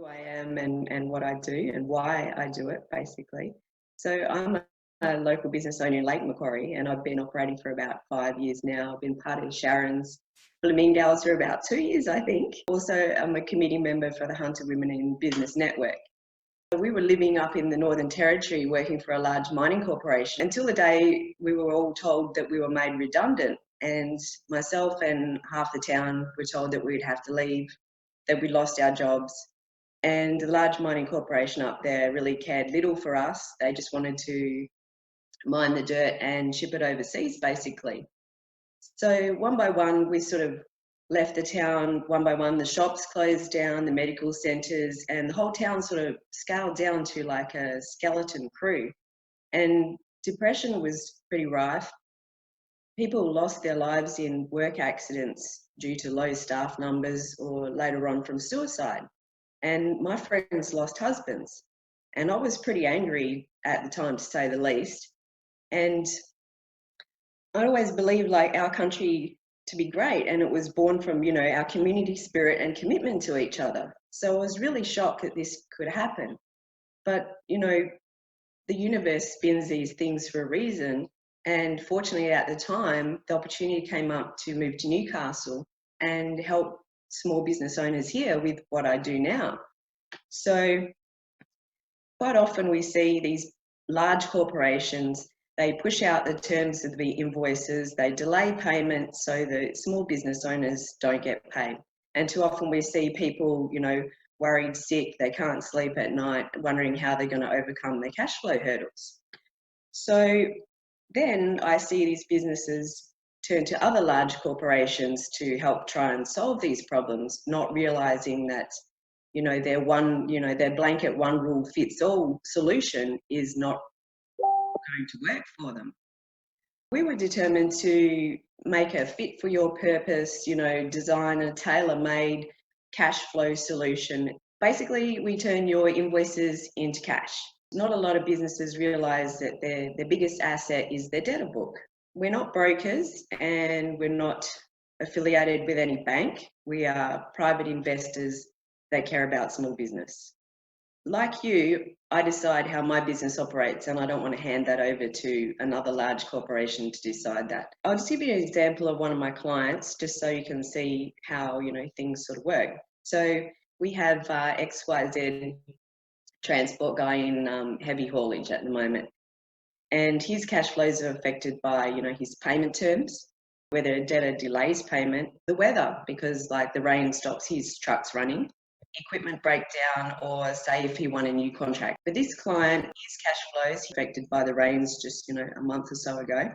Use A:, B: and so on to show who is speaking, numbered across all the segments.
A: who I am and what I do and why I do it, basically. So I'm a local business owner in Lake Macquarie, and I've been operating for about 5 years now. I've been part of Sharon's Flamingales for about 2 years, I think. Also, I'm a committee member for the Hunter Women in Business Network. We were living up in the Northern Territory working for a large mining corporation until the day we were all told that we were made redundant, and myself and half the town were told that we'd have to leave, that we lost our jobs. And the large mining corporation up there really cared little for us. They just wanted to mine the dirt and ship it overseas, basically. So one by one, we sort of left the town. One by one, the shops closed down, the medical centres, and the whole town sort of scaled down to like a skeleton crew. And depression was pretty rife. People lost their lives in work accidents due to low staff numbers or later on from suicide. And my friends lost husbands. And I was pretty angry at the time, to say the least. And I always believed like our country to be great, and it was born from, you know, our community spirit and commitment to each other. So I was really shocked that this could happen. But, you know, the universe spins these things for a reason. And fortunately at the time, the opportunity came up to move to Newcastle and help small business owners here with what I do now. So quite often we see these large corporations, they push out the terms of the invoices, they delay payments so that small business owners don't get paid. And too often we see people, you know, worried, sick, they can't sleep at night, wondering how they're going to overcome their cash flow hurdles. So then I see these businesses turn to other large corporations to help try and solve these problems, not realising that, you know, their blanket one rule fits all solution is not going to work for them. We were determined to make a fit for your purpose, you know, design a tailor-made cash flow solution. Basically, we turn your invoices into cash. Not a lot of businesses realise that their biggest asset is their debtor book. We're not brokers and we're not affiliated with any bank. We are private investors that care about small business. Like you, I decide how my business operates, and I don't want to hand that over to another large corporation to decide that. I'll just give you an example of one of my clients, just so you can see how, you know, things sort of work. So we have XYZ transport guy in heavy haulage at the moment, and his cash flows are affected by, you know, his payment terms, whether a debtor delays payment, the weather, because like the rain stops his trucks running, equipment breakdown, or say if he won a new contract. But this client, his cash flows affected by the rains just, you know, a month or so ago.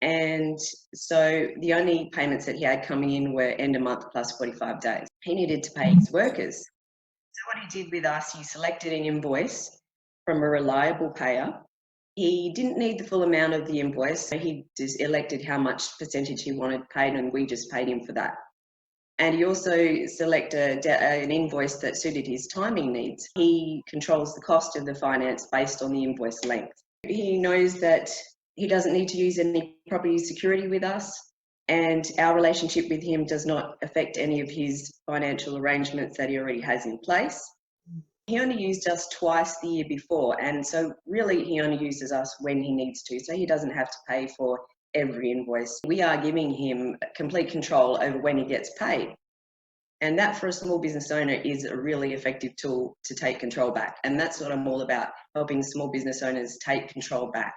A: And so the only payments that he had coming in were end of month plus 45 days. He needed to pay his workers. So what he did with us, he selected an invoice from a reliable payer. He didn't need the full amount of the invoice, so he just elected how much percentage he wanted paid, and we just paid him for that. And he also selected an invoice that suited his timing needs. He controls the cost of the finance based on the invoice length. He knows that he doesn't need to use any property security with us, and our relationship with him does not affect any of his financial arrangements that he already has in place. He only used us twice the year before, and so really he only uses us when he needs to, so he doesn't have to pay for every invoice. We are giving him complete control over when he gets paid. And that for a small business owner is a really effective tool to take control back. And that's what I'm all about, helping small business owners take control back.